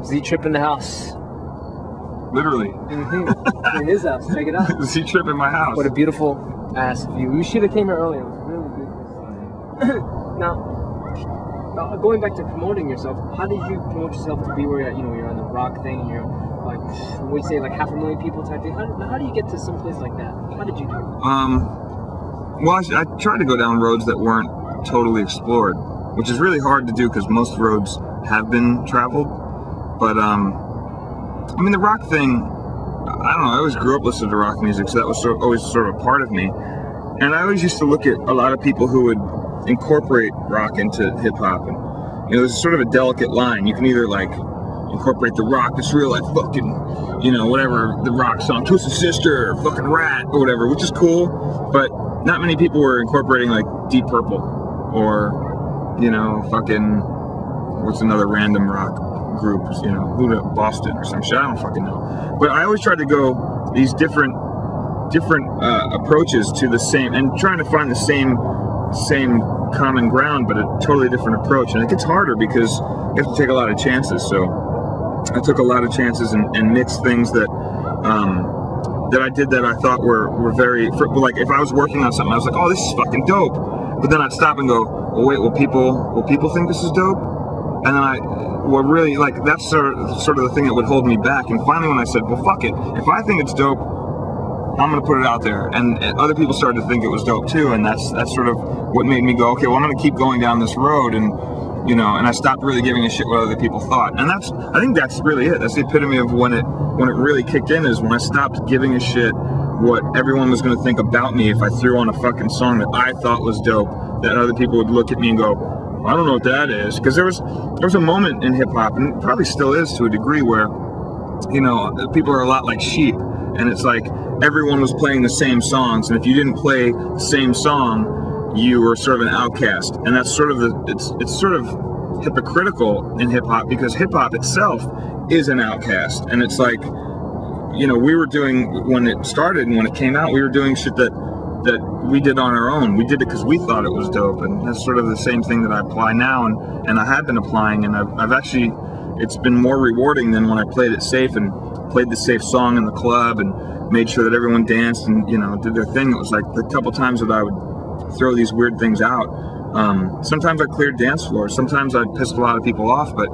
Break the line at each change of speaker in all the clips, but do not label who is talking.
Z-Trip in the house.
Literally.
Mm-hmm. In his house. Check it out.
Z-Trip in my house.
What a beautiful ass view. We should have came here earlier. It was really good. Now, going back to promoting yourself, how did you promote yourself to be where you're at? You know, you're on the rock thing, and you're like, we say like 500,000 people type thing. How do you get to some place like that? How did you do it?
Well, I tried to go down roads that weren't totally explored, which is really hard to do because most roads have been traveled. But I mean, the rock thing, I don't know, I always grew up listening to rock music, so that was always sort of a part of me. And I always used to look at a lot of people who would incorporate rock into hip-hop, and you know, there's sort of a delicate line. You can either like incorporate the rock, this real like fucking, you know, whatever, the rock song, Twisted Sister, or fucking Rat, or whatever, which is cool, but not many people were incorporating like Deep Purple, or, you know, fucking, what's another random rock group, you know, Boston or some shit, I don't fucking know. But I always tried to go these different approaches to the same, and trying to find the same common ground, but a totally different approach. And it gets harder because you have to take a lot of chances. So I took a lot of chances and mixed things that I did that I thought were very, like if I was working on something, I was like, oh, this is fucking dope. But then I'd stop and go, oh wait, will people think this is dope? And then really, like, that's sort of the thing that would hold me back. And finally when I said, well, fuck it, if I think it's dope, I'm gonna put it out there, and other people started to think it was dope too, and that's sort of what made me go, okay, well, I'm gonna keep going down this road, and you know, and I stopped really giving a shit what other people thought, and I think that's really it. That's the epitome of when it really kicked in, is when I stopped giving a shit what everyone was gonna think about me if I threw on a fucking song that I thought was dope, that other people would look at me and go, I don't know what that is, because there was a moment in hip hop, and it probably still is to a degree, where you know, people are a lot like sheep, and it's like everyone was playing the same songs, and if you didn't play the same song, you were sort of an outcast. And that's sort of it's sort of hypocritical in hip hop, because hip hop itself is an outcast. And it's like, you know, we were doing, when it started and when it came out, we were doing shit that we did on our own. We did it because we thought it was dope, and that's sort of the same thing that I apply now, and I have been applying, and I've actually, it's been more rewarding than when I played it safe and played the safe song in the club and made sure that everyone danced and, you know, did their thing. It was like the couple times that I would throw these weird things out. Sometimes I cleared dance floors, sometimes I pissed a lot of people off, but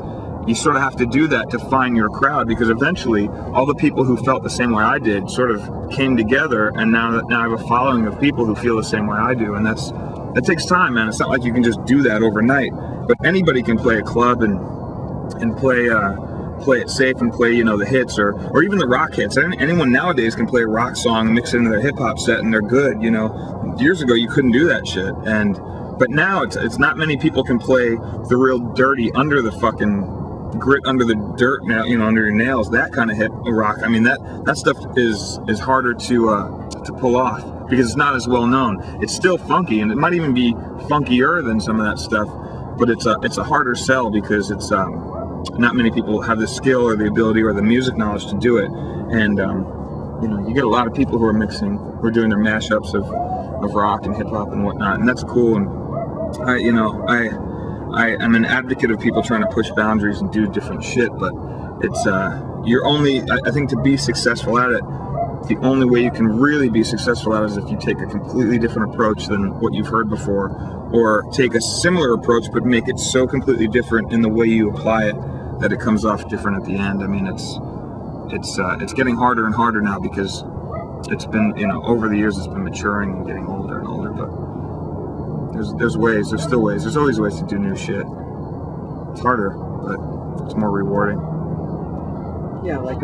you sort of have to do that to find your crowd, because eventually all the people who felt the same way I did sort of came together, and now I have a following of people who feel the same way I do, and that takes time, man. It's not like you can just do that overnight, but anybody can play a club and play it safe and play, you know, the hits or even the rock hits. Anyone nowadays can play a rock song, mix it into their hip-hop set, and they're good, you know. Years ago you couldn't do that shit, but now it's not many people can play the real dirty, under the fucking grit, under the dirt, now, you know, under your nails, that kind of hip rock. I mean, that stuff is harder to pull off because it's not as well known. It's still funky, and it might even be funkier than some of that stuff, but it's a harder sell because it's not many people have the skill or the ability or the music knowledge to do it. And you know, you get a lot of people who are mixing, who are doing their mashups of rock and hip hop and whatnot, and that's cool. And I'm an advocate of people trying to push boundaries and do different shit, but it's you're only, I think, to be successful at it, the only way you can really be successful at it is if you take a completely different approach than what you've heard before, or take a similar approach but make it so completely different in the way you apply it that it comes off different at the end. I mean, it's getting harder and harder now because it's been, you know, over the years it's been maturing and getting older and older, but there's still ways, there's always ways to do new shit. It's harder, but it's more rewarding.
Yeah, like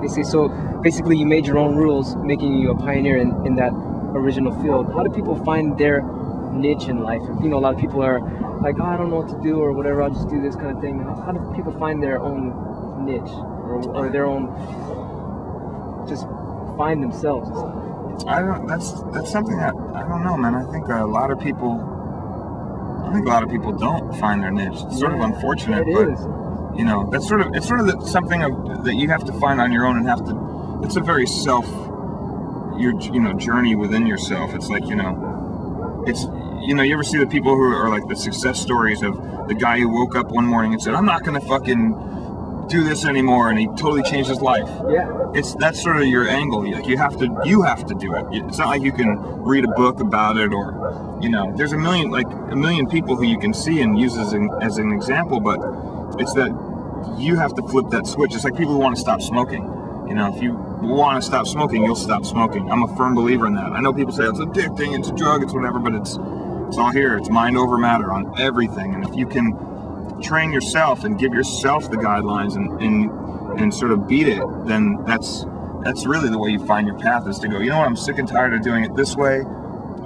they say, so basically you made your own rules, making you a pioneer in that original field. How do people find their niche in life? You know, a lot of people are like, oh, I don't know what to do or whatever, I'll just do this kind of thing. How do people find their own niche or their own, just find themselves?
That's something that, I don't know, man. I think a lot of people don't find their niche. It's sort of unfortunate, but you know, it's sort of something that you have to find on your own, and it's a very journey within yourself. It's like, you know, you ever see the people who are like the success stories of the guy who woke up one morning and said, I'm not gonna fucking do this anymore, and he totally changed his life.
Yeah.
That's sort of your angle. Like you have to do it. It's not like you can read a book about it, or there's a million people who you can see and use as an example, but it's that you have to flip that switch. It's like people who want to stop smoking. If you want to stop smoking, you'll stop smoking. I'm a firm believer in that. I know people say it's addicting, it's a drug, it's whatever, but it's all here. It's mind over matter on everything. And if you can train yourself and give yourself the guidelines and sort of beat it, then that's really the way you find your path, is to go, what, I'm sick and tired of doing it this way.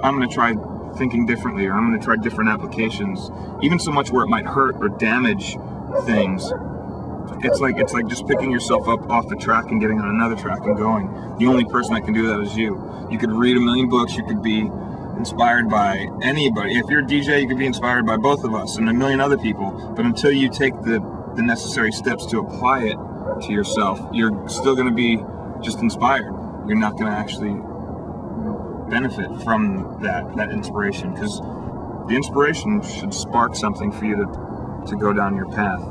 I'm going to try thinking differently, or I'm going to try different applications, even so much where it might hurt or damage things. It's like just picking yourself up off the track and getting on another track and going. The only person that can do that is you. You could read a million books, you could be inspired by anybody. If you're a DJ, you could be inspired by both of us and a million other people, but until you take the necessary steps to apply it to yourself, you're still going to be just inspired. You're not going to actually benefit from that inspiration, because the inspiration should spark something for you to go down your path.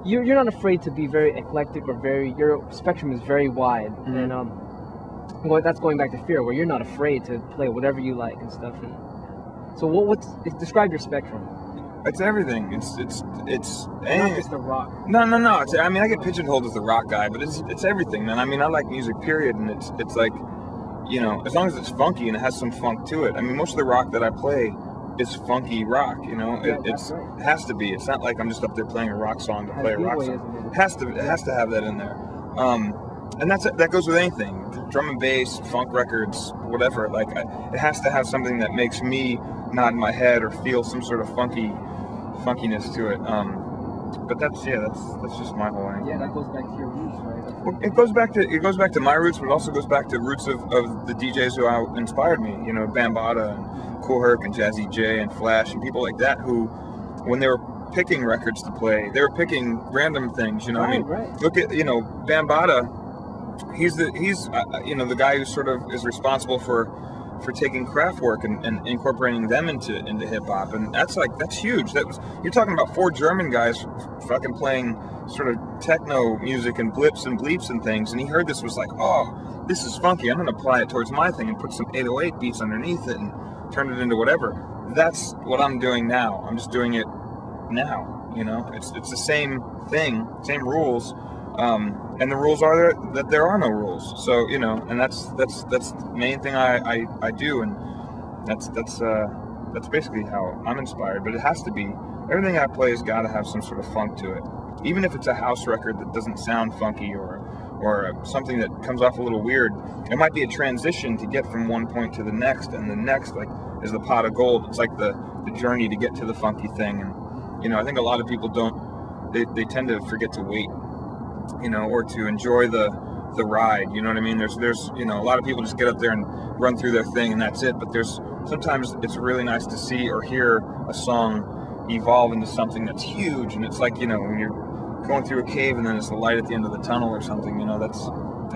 You're not afraid to be very eclectic, or your spectrum is very wide.
Mm-hmm.
And that's going back to fear, where you're not afraid to play whatever you like and stuff. And so describe your spectrum.
It's everything. It's
not just the rock.
No. I get pigeonholed as the rock guy, but it's everything, man. I like music, period, and it's like, as long as it's funky and it has some funk to it. Most of the rock that I play is funky rock, it has to be. It's not like I'm just up there playing a rock song to play a rock song. It has to have that in there. And that goes with anything. Drum and bass, funk records, whatever. Like, it has to have something that makes me nod my head or feel some sort of funkiness to it. But that's just my whole angle.
Yeah, that goes back to your roots, right?
Well, it goes back to my roots, but it also goes back to roots of the DJs who inspired me. Bambaataa and Kool Herc and Jazzy J and Flash and people like that, who, when they were picking records to play, they were picking random things.
Right.
Look at Bambaataa. He's the guy who sort of is responsible for taking Kraftwerk and incorporating them into hip hop, and that's huge. You're talking about 4 German guys fucking playing sort of techno music and blips and bleeps and things, and he heard this, was like, oh, this is funky, I'm gonna apply it towards my thing and put some 808 beats underneath it and turn it into whatever. That's what I'm doing now. I'm just doing it now. It's the same thing, same rules. And the rules are that there are no rules. So, and that's the main thing I do, and that's basically how I'm inspired. But it has to be, everything I play has got to have some sort of funk to it. Even if it's a house record that doesn't sound funky, or something that comes off a little weird, it might be a transition to get from one point to the next, and the next is the pot of gold. It's like the journey to get to the funky thing. And I think a lot of people they tend to forget to wait, or to enjoy the ride. You know what I mean? There's a lot of people just get up there and run through their thing and that's it. But sometimes it's really nice to see or hear a song evolve into something that's huge. And it's like, when you're going through a cave and then it's the light at the end of the tunnel or something. That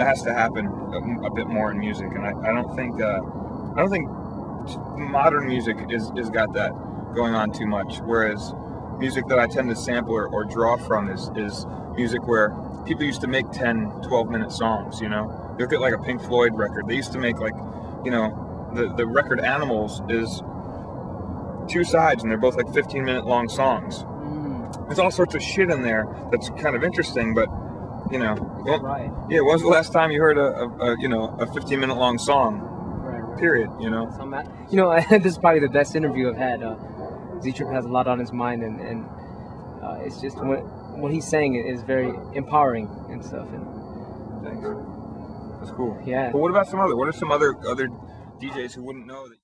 has to happen a bit more in music. And I don't think modern music is got that going on too much. Whereas music that I tend to sample or draw from is music where people used to make 10, 12-minute songs. You look at like a Pink Floyd record. They used to make the record Animals is 2 sides, and they're both like 15-minute long songs. There's all sorts of shit in there that's kind of interesting, but
Right.
Yeah, when's the last time you heard a 15-minute long song?
Right.
Period.
This is probably the best interview I've had. Z-Trip has a lot on his mind, and it's just what he's saying is very empowering and stuff. And
thanks. That's cool.
Yeah.
But what are some other DJs who wouldn't know that?